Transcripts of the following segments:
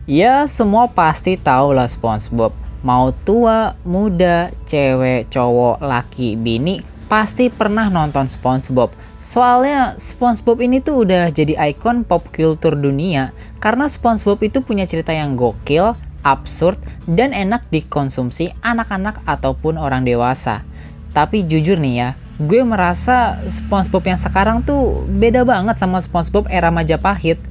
Ya, semua pasti tahu lah SpongeBob. Mau tua, muda, cewek, cowok, laki, bini, pasti pernah nonton SpongeBob. Soalnya SpongeBob ini tuh udah jadi ikon pop culture dunia karena SpongeBob itu punya cerita yang gokil, absurd, dan enak dikonsumsi anak-anak ataupun orang dewasa. Tapi jujur nih ya, gue merasa SpongeBob yang sekarang tuh beda banget sama SpongeBob era Majapahit.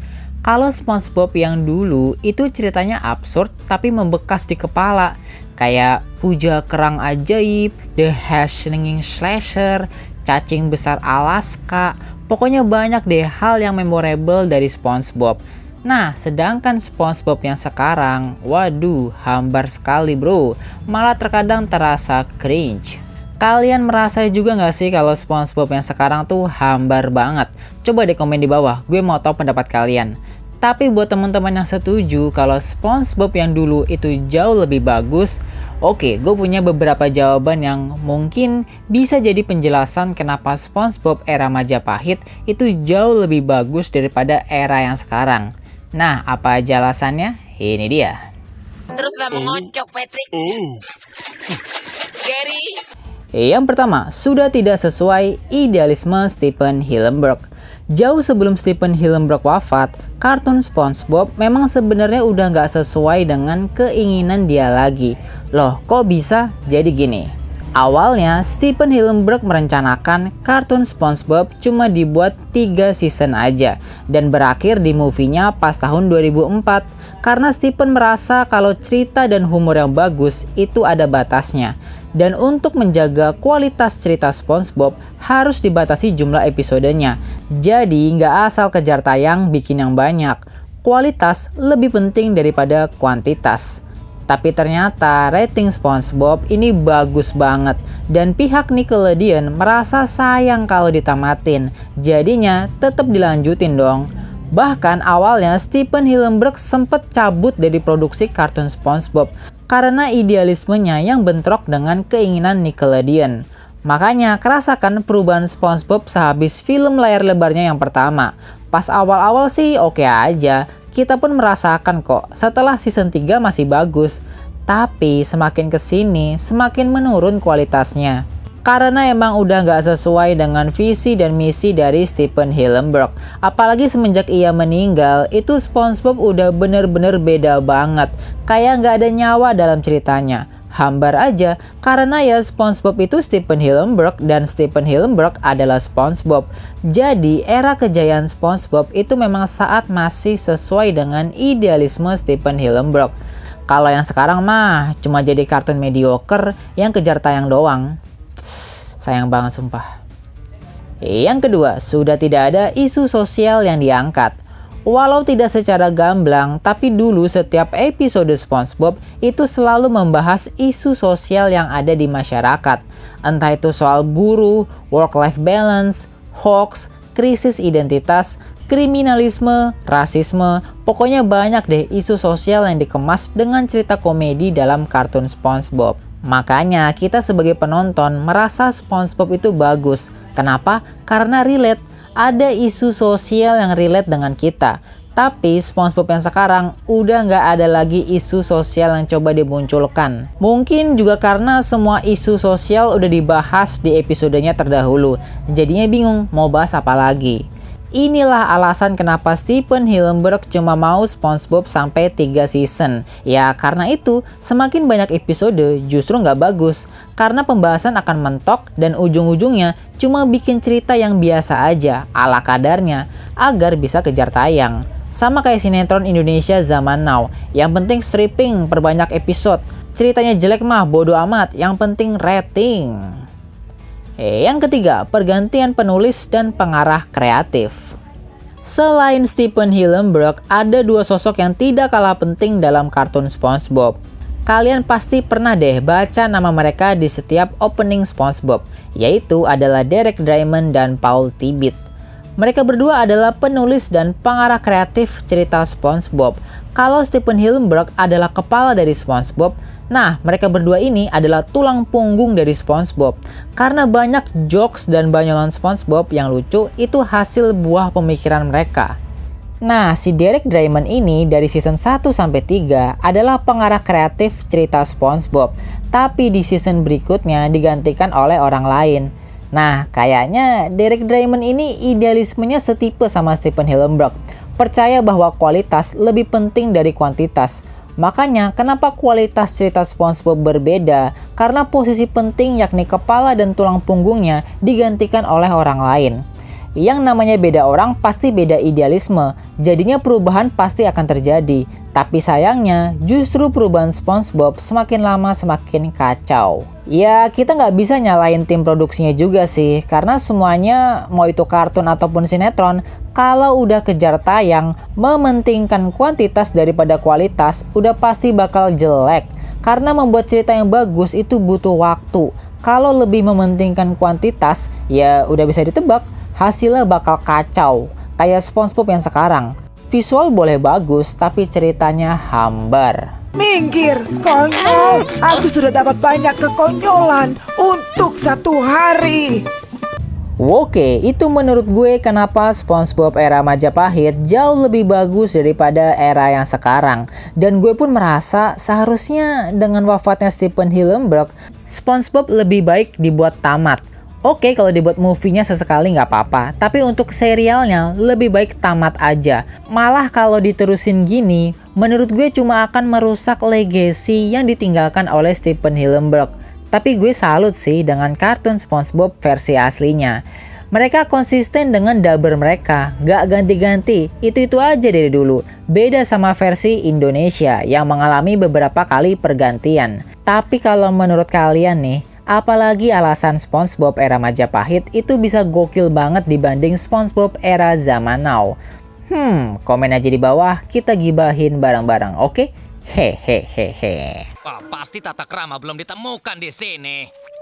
Kalau SpongeBob yang dulu itu ceritanya absurd tapi membekas di kepala. Kayak Puja Kerang Ajaib, The Hash Slinging Slasher, Cacing Besar Alaska. Pokoknya banyak deh hal yang memorable dari SpongeBob. Nah, sedangkan SpongeBob yang sekarang, waduh, hambar sekali bro. Malah terkadang terasa cringe. Kalian merasa juga gak sih kalau SpongeBob yang sekarang tuh hambar banget? Coba deh komen di bawah, gue mau tahu pendapat kalian. Tapi buat teman-teman yang setuju kalau SpongeBob yang dulu itu jauh lebih bagus, oke, gue punya beberapa jawaban yang mungkin bisa jadi penjelasan kenapa SpongeBob era Majapahit itu jauh lebih bagus daripada era yang sekarang. Nah, apa aja alasannya? Ini dia. Teruslah mengocok, Patrick. Gary. Yang pertama, sudah tidak sesuai idealisme Stephen Hillenburg. Jauh sebelum Stephen Hillenburg wafat, kartun SpongeBob memang sebenarnya udah nggak sesuai dengan keinginan dia lagi. Loh, kok bisa jadi gini? Awalnya, Stephen Hillenburg merencanakan kartun SpongeBob cuma dibuat 3 season aja dan berakhir di movie-nya pas tahun 2004 karena Stephen merasa kalau cerita dan humor yang bagus itu ada batasnya. Dan untuk menjaga kualitas cerita SpongeBob harus dibatasi jumlah episodenya. Jadi nggak asal kejar tayang bikin yang banyak. Kualitas lebih penting daripada kuantitas. Tapi ternyata rating SpongeBob ini bagus banget. Dan pihak Nickelodeon merasa sayang kalau ditamatin. Jadinya tetap dilanjutin dong. Bahkan awalnya Stephen Hillenburg sempat cabut dari produksi kartun SpongeBob karena idealismenya yang bentrok dengan keinginan Nickelodeon. Makanya kerasakan perubahan SpongeBob sehabis film layar lebarnya yang pertama. Pas awal-awal sih oke aja, kita pun merasakan kok setelah season 3 masih bagus. Tapi semakin kesini semakin menurun kualitasnya. Karena emang udah gak sesuai dengan visi dan misi dari Stephen Hillenburg. Apalagi semenjak ia meninggal, itu SpongeBob udah bener-bener beda banget. Kayak gak ada nyawa dalam ceritanya. Hambar aja, karena ya SpongeBob itu Stephen Hillenburg dan Stephen Hillenburg adalah SpongeBob. Jadi era kejayaan SpongeBob itu memang saat masih sesuai dengan idealisme Stephen Hillenburg. Kalau yang sekarang mah cuma jadi kartun mediocre yang kejar tayang doang. Sayang banget sumpah. Yang kedua, sudah tidak ada isu sosial yang diangkat. Walau tidak secara gamblang, tapi dulu setiap episode SpongeBob itu selalu membahas isu sosial yang ada di masyarakat. Entah itu soal buruh, work-life balance, hoax, krisis identitas, kriminalisme, rasisme, pokoknya banyak deh isu sosial yang dikemas dengan cerita komedi dalam kartun SpongeBob. Makanya kita sebagai penonton merasa SpongeBob itu bagus. Kenapa? Karena relate. Ada isu sosial yang relate dengan kita. Tapi SpongeBob yang sekarang udah nggak ada lagi isu sosial yang coba dimunculkan. Mungkin juga karena semua isu sosial udah dibahas di episodenya terdahulu. Jadinya bingung mau bahas apa lagi. Inilah alasan kenapa Stephen Hillenburg cuma mau SpongeBob sampai 3 season. Ya karena itu semakin banyak episode justru nggak bagus. Karena pembahasan akan mentok dan ujung-ujungnya cuma bikin cerita yang biasa aja ala kadarnya agar bisa kejar tayang. Sama kayak sinetron Indonesia zaman now. Yang penting stripping perbanyak episode. Ceritanya jelek mah bodo amat, yang penting rating. Yang ketiga, pergantian penulis dan pengarah kreatif. Selain Stephen Hillenburg, ada 2 sosok yang tidak kalah penting dalam kartun SpongeBob. Kalian pasti pernah deh baca nama mereka di setiap opening SpongeBob, yaitu adalah Derek Drymon dan Paul Tibbitt. Mereka berdua adalah penulis dan pengarah kreatif cerita SpongeBob. Kalau Stephen Hillenburg adalah kepala dari SpongeBob, nah mereka berdua ini adalah tulang punggung dari SpongeBob. Karena banyak jokes dan banyolan SpongeBob yang lucu itu hasil buah pemikiran mereka. Nah, si Derek Drymon ini dari season 1 sampai 3 adalah pengarah kreatif cerita SpongeBob, tapi di season berikutnya digantikan oleh orang lain. Nah, kayaknya Derek Drymon ini idealismenya setipe sama Stephen Hillenburg, percaya bahwa kualitas lebih penting dari kuantitas. Makanya kenapa kualitas cerita SpongeBob berbeda? Karena posisi penting yakni kepala dan tulang punggungnya digantikan oleh orang lain. Yang namanya beda orang pasti beda idealisme, jadinya perubahan pasti akan terjadi. Tapi sayangnya justru perubahan SpongeBob semakin lama semakin kacau. Ya kita nggak bisa nyalain tim produksinya juga sih, karena semuanya mau itu kartun ataupun sinetron, kalau udah kejar tayang, mementingkan kuantitas daripada kualitas, udah pasti bakal jelek. Karena membuat cerita yang bagus itu butuh waktu. Kalau lebih mementingkan kuantitas, ya udah bisa ditebak, hasilnya bakal kacau. Kayak SpongeBob yang sekarang. Visual boleh bagus, tapi ceritanya hambar. Minggir, konyol. Aku sudah dapat banyak kekonyolan untuk satu hari. Oke, itu menurut gue kenapa SpongeBob era Majapahit jauh lebih bagus daripada era yang sekarang. Dan gue pun merasa seharusnya dengan wafatnya Stephen Hillenburg, SpongeBob lebih baik dibuat tamat. Oke, kalau dibuat movie-nya sesekali nggak apa-apa, tapi untuk serialnya lebih baik tamat aja. Malah kalau diterusin gini, menurut gue cuma akan merusak legacy yang ditinggalkan oleh Stephen Hillenburg. Tapi gue salut sih dengan kartun SpongeBob versi aslinya. Mereka konsisten dengan dubber mereka, nggak ganti-ganti, itu aja dari dulu. Beda sama versi Indonesia yang mengalami beberapa kali pergantian. Tapi kalau menurut kalian nih, apalagi alasan SpongeBob era Majapahit itu bisa gokil banget dibanding SpongeBob era zaman now? Komen aja di bawah, kita gibahin bareng-bareng, oke? Hehehehe. Wah, pasti tata krama belum ditemukan di sini.